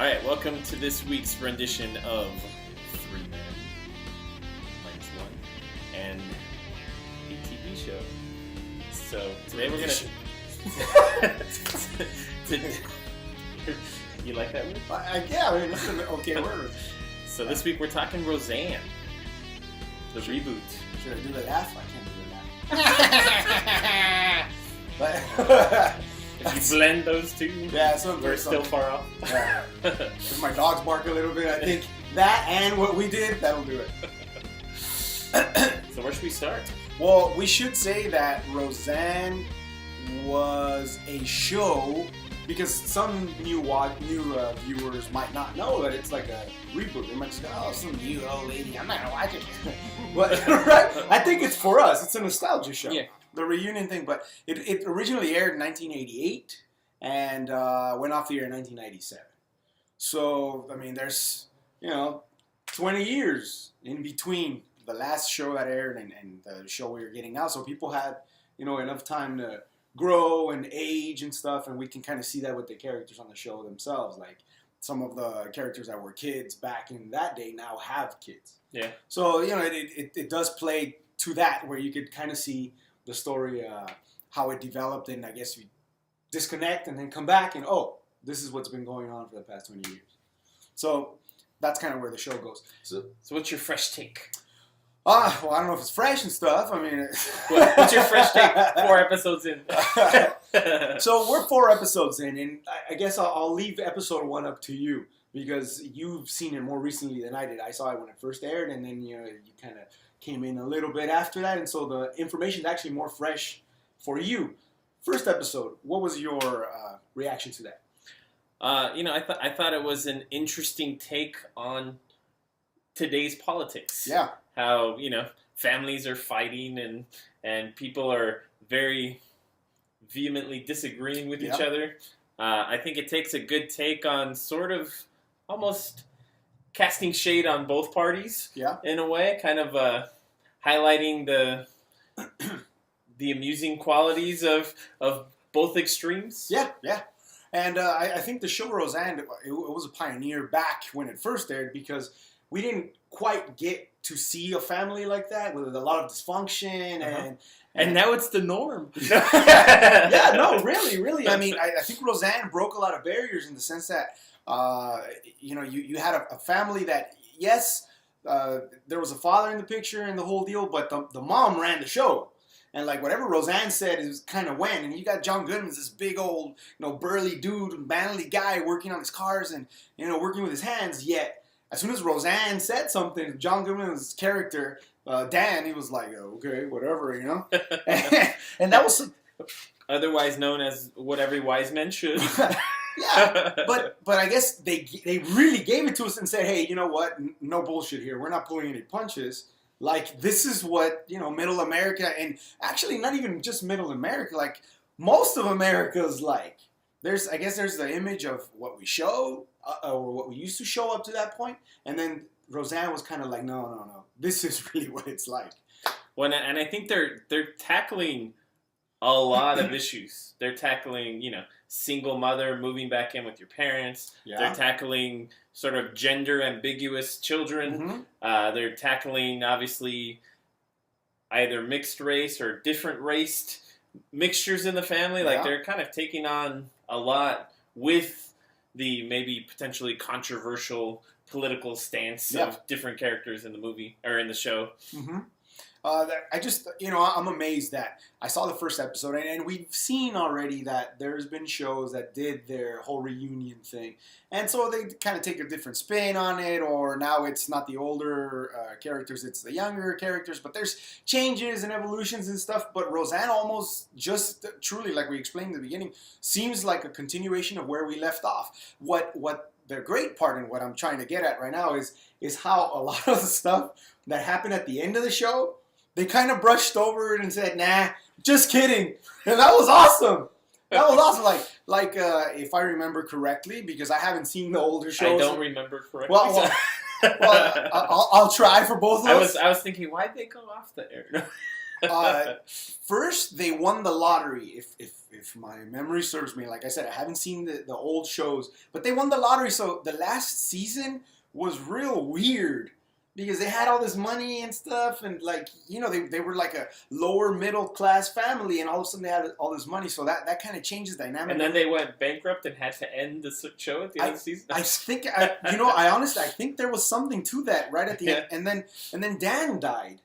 Alright, welcome to this week's rendition of Three Men Minus One and a TV show. So today we're gonna You like that word? Yeah, I mean, it's an okay word. So this week we're talking Roseanne, the reboot. Should I do the laugh? I can't do the laugh. If you blend those two, yeah, we're still far off. Yeah. If my dogs bark a little bit, I think that and what we did, that'll do it. So where should we start? Well, we should say that Roseanne was a show because some new viewers might not know that it's like a reboot. They might just go, "Oh, some new old lady, I'm not gonna watch it." But right? I think it's for us. It's a nostalgia show. Yeah. The reunion thing, but it originally aired in 1988 and went off the air in 1997. So, I mean, there's, 20 years in between the last show that aired and the show we were getting now. So people had, enough time to grow and age and stuff, and we can kind of see that with the characters on the show themselves. Like, some of the characters that were kids back in that day now have kids. Yeah. So, it does play to that, where you could kind of see the story, how it developed, and I guess we disconnect and then come back and, this is what's been going on for the past 20 years. So that's kind of where the show goes. So what's your fresh take? Well, I don't know if it's fresh and stuff. I mean, what's your fresh take 4 episodes in? So we're 4 episodes in, and I guess I'll leave episode 1 up to you because you've seen it more recently than I did. I saw it when it first aired, and then you kind of came in a little bit after that, and so the information is actually more fresh for you. First episode, what was your reaction to that? I thought it was an interesting take on today's politics. Yeah. How, families are fighting and people are very vehemently disagreeing with each other. I think it takes a good take on sort of almost casting shade on both parties. Yeah. In a way, kind of highlighting the amusing qualities of both extremes. Yeah, yeah. And I think the show Roseanne, it was a pioneer back when it first aired because we didn't quite get to see a family like that with a lot of dysfunction and now it's the norm. Yeah, no, really. I mean, I think Roseanne broke a lot of barriers in the sense that, you had a family that, yes, there was a father in the picture and the whole deal, but the mom ran the show. And like whatever Roseanne said is kind of went. And you got John Goodman, this big old, burly dude, manly guy working on his cars and, working with his hands. Yet, as soon as Roseanne said something, John Goodman's character, Dan, he was like, okay, whatever, and that was otherwise known as what every wise man should. Yeah, but I guess they really gave it to us and said, hey, you know what? No bullshit here. We're not pulling any punches. Like, this is what, middle America, and actually not even just middle America, like, most of America's like. I guess there's the image of what we show, or what we used to show up to that point, and then Roseanne was kind of like, no, this is really what it's like. Well, and I think they're tackling a lot of issues. They're tackling, single mother moving back in with your parents. Yeah. They're tackling sort of gender ambiguous children. Mm-hmm. They're tackling, obviously, either mixed race or different raced mixtures in the family. Like, they're kind of taking on a lot with the maybe potentially controversial political stance of different characters in the movie or in the show. Mm-hmm. I just, I'm amazed that I saw the first episode, and we've seen already that there's been shows that did their whole reunion thing, and so they kind of take a different spin on it, or now it's not the older characters, it's the younger characters, but there's changes and evolutions and stuff, but Roseanne almost just truly, like we explained in the beginning, seems like a continuation of where we left off. What the great part and what I'm trying to get at right now is how a lot of the stuff that happened at the end of the show, they kind of brushed over it and said, nah, just kidding. And that was awesome. That was awesome. Like if I remember correctly, because I haven't seen the older shows. I don't remember correctly. Well, I'll try for both of us. I was thinking, why'd they go off the air? First, they won the lottery. If my memory serves me, like I said, I haven't seen the old shows, but they won the lottery. So the last season was real weird because they had all this money and stuff, and like they were like a lower middle class family, and all of a sudden they had all this money. So that kind of changes the dynamic. And then they went bankrupt and had to end the show at the end of the season. I think I honestly think there was something to that right at the end, and then Dan died.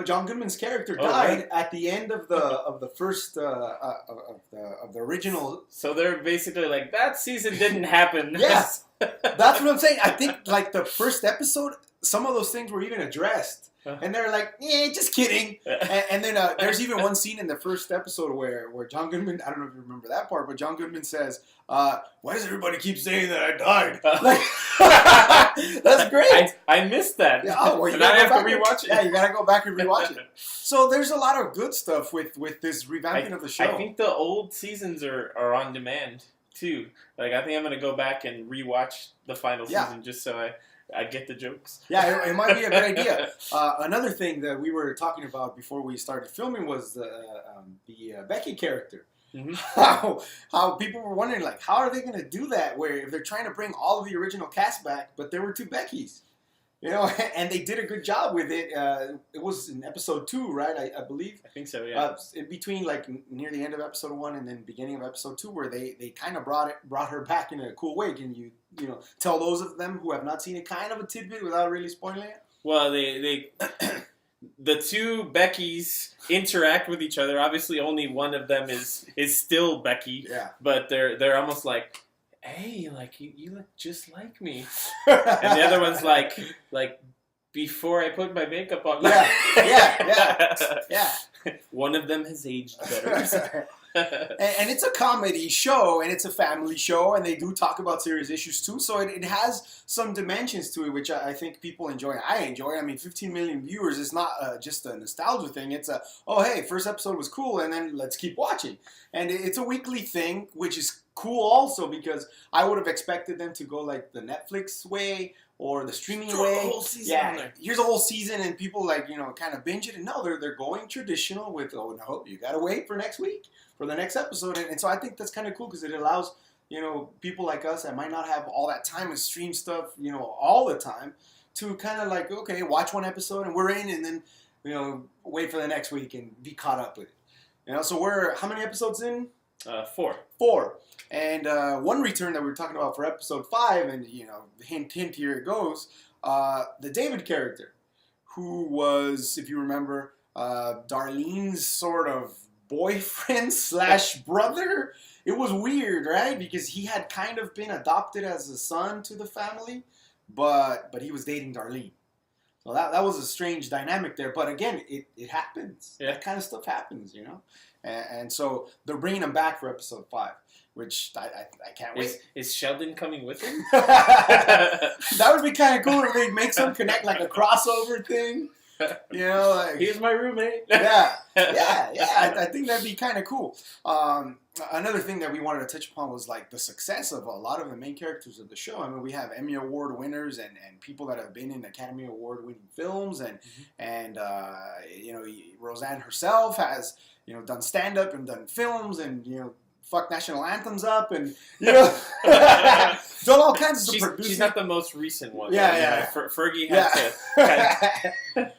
John Goodman's character died at the end of the first of the original. So they're basically like, that season didn't happen. Yes, that's what I'm saying. I think like the first episode, some of those things were even addressed, and they're like, just kidding. And then there's even one scene in the first episode where John Goodman, I don't know if you remember that part, but John Goodman says, "Why does everybody keep saying that I died?" That's great. I missed that. Yeah, and I have to rewatch it. Yeah, you gotta go back and rewatch it. So there's a lot of good stuff with this revamping of the show. I think the old seasons are on demand too. Like I think I'm gonna go back and rewatch the final season just so I get the jokes. Yeah, it might be a good idea. Another thing that we were talking about before we started filming was the Becky character. Mm-hmm. How people were wondering, like, how are they going to do that? Where if they're trying to bring all of the original cast back, but there were two Beckys, and they did a good job with it. It was in episode 2, right? I believe. I think so. Yeah. In between, like near the end of episode 1 and then beginning of episode 2, where they kind of brought her back in a cool way. Can you tell those of them who have not seen it kind of a tidbit without really spoiling it? Well, they the two Beckys interact with each other. Obviously, only one of them is still Becky. Yeah. But they're almost like, hey, like you look just like me, and the other one's like before I put my makeup on. Yeah. One of them has aged better. And it's a comedy show, and it's a family show, and they do talk about serious issues too. So it has some dimensions to it, which I think people enjoy. I enjoy. I mean, 15 million viewers is not just a nostalgia thing. It's hey, first episode was cool, and then let's keep watching. And it's a weekly thing, which is cool also because I would have expected them to go like the Netflix way or the streaming way. The whole season here's a whole season, and people kind of binge it. And no, they're going traditional with no, you gotta wait for next week for the next episode. And so I think that's kind of cool because it allows people like us that might not have all that time to stream stuff all the time to kind of like watch one episode and we're in, and then wait for the next week and be caught up with it. So we're how many episodes in? 4. And one return that we were talking about for episode 5, and hint here it goes, the David character, who was, if you remember, Darlene's sort of boyfriend / brother. It was weird, right? Because he had kind of been adopted as a son to the family, but he was dating Darlene. So that was a strange dynamic there. But again, it happens. Yeah. That kind of stuff happens, And so they're bringing him back for episode 5, which I can't wait. Is Sheldon coming with him? That would be kind of cool if they make some connect, like a crossover thing. Like he's my roommate. Yeah. I think that'd be kind of cool. Another thing that we wanted to touch upon was like the success of a lot of the main characters of the show. I mean, we have Emmy Award winners and people that have been in Academy Award winning films, and Roseanne herself has done stand up and done films and fuck national anthems up and done all kinds of producing. She's not the most recent one. Yeah. Fergie had to.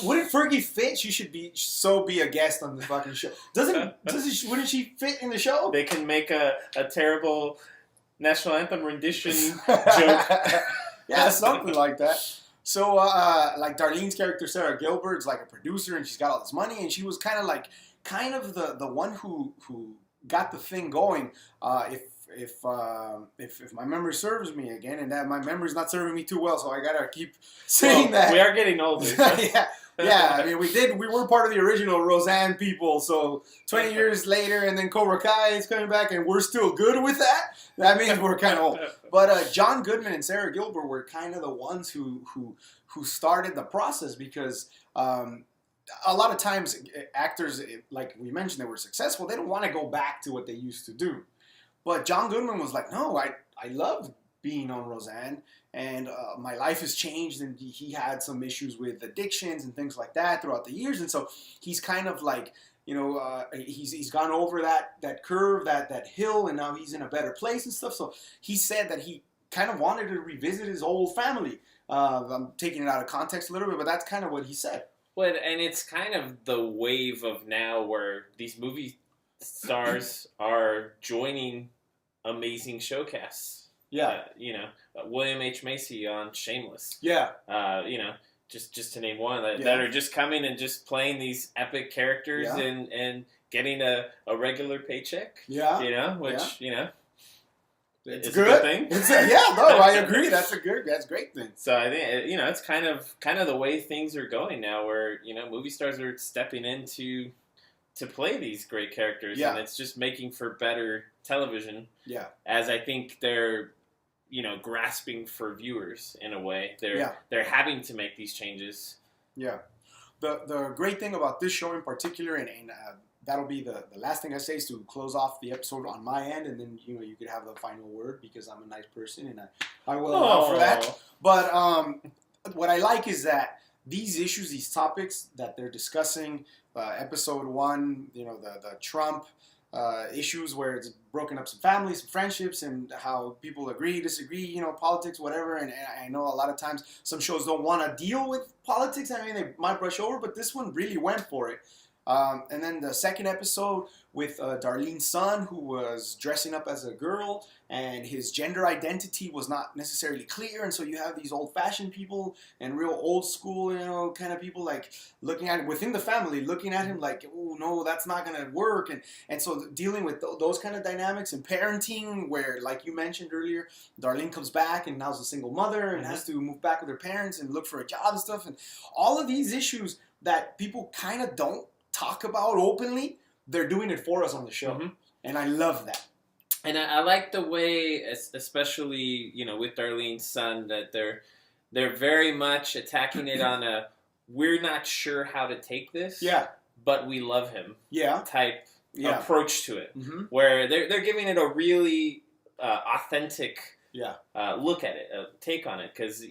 Wouldn't Fergie fit? She should be a guest on the fucking show. Wouldn't she fit in the show? They can make a terrible national anthem rendition joke. Yeah, something like that. So, like Darlene's character, Sarah Gilbert's like a producer, and she's got all this money, and she was kind of the one who got the thing going. If my memory serves me again, and that my memory's not serving me too well, so I gotta keep saying that. We are getting older. Yeah. I mean, we were part of the original Roseanne people, so 20 years later, and then Cobra Kai is coming back, and we're still good with that. That means we're kind of old. But John Goodman and Sarah Gilbert were kind of the ones who started the process because. A lot of times, actors, like we mentioned, that were successful, they don't want to go back to what they used to do. But John Goodman was like, no, I love being on Roseanne, and my life has changed, and he had some issues with addictions and things like that throughout the years, and so he's kind of like, he's gone over that curve, that hill, and now he's in a better place and stuff. So he said that he kind of wanted to revisit his old family. I'm taking it out of context a little bit, but that's kind of what he said. Well, and it's kind of the wave of now where these movie stars are joining amazing showcasts. Yeah. William H. Macy on Shameless. Yeah. Just to name one that are just coming and just playing these epic characters and getting a regular paycheck. Yeah. It's good. A good thing. I agree. That's a great thing. So I think it's kind of the way things are going now, where movie stars are stepping into to play these great characters, and it's just making for better television. Yeah. As I think they're grasping for viewers in a way. They're having to make these changes. Yeah. The great thing about this show in particular, and that'll be the last thing I say, is to close off the episode on my end, and then you could have the final word, because I'm a nice person and I will allow for that. But what I like is that these issues, these topics that they're discussing, episode 1, the Trump issues, where it's broken up some families, some friendships, and how people agree, disagree, politics, whatever. And I know a lot of times some shows don't want to deal with politics. I mean, they might brush over, but this one really went for it. And then the second episode with Darlene's son, who was dressing up as a girl, and his gender identity was not necessarily clear. And so you have these old-fashioned people and real old school, kind of people, like looking at him within the family, looking at him like, oh no, that's not going to work. And so dealing with those kind of dynamics, and parenting, where, like you mentioned earlier, Darlene comes back and now's a single mother and has to move back with her parents and look for a job and stuff. And all of these issues that people kind of don't talk about openly, they're doing it for us on the show. Mm-hmm. And I love that. And I like the way, especially, with Darlene's son, that they're very much attacking it on a, we're not sure how to take this, but we love him type approach to it. Mm-hmm. Where they're giving it a really authentic look at it, a take on it. Because,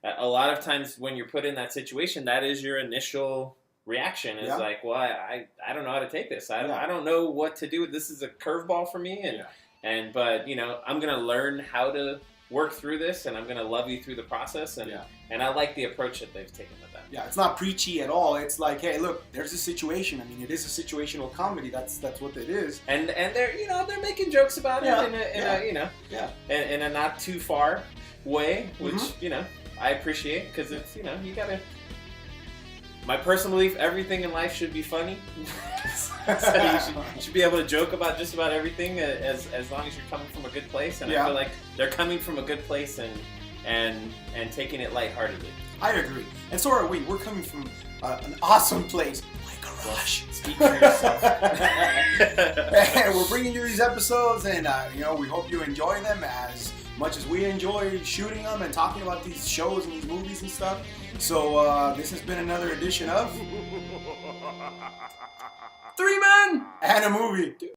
a lot of times when you're put in that situation, that is your initial reaction, is like, well, I don't know how to take this. I don't know what to do. This is a curveball for me, but I'm gonna learn how to work through this, and I'm gonna love you through the process. And I like the approach that they've taken with that. Yeah, it's not preachy at all. It's like, hey, look, there's a situation. I mean, it is a situational comedy. That's what it is. And they're they're making jokes about it in a not too far way, which I appreciate, because it's you gotta. My personal belief, everything in life should be funny. So you should be able to joke about just about everything, as long as you're coming from a good place. And I feel like they're coming from a good place and taking it lightheartedly. I agree. And so are we. We're coming from an awesome place. My garage. Speak for yourself. And we're bringing you these episodes, and we hope you enjoy them as much as we enjoy shooting them and talking about these shows and these movies and stuff. So this has been another edition of 3 Men and a Movie.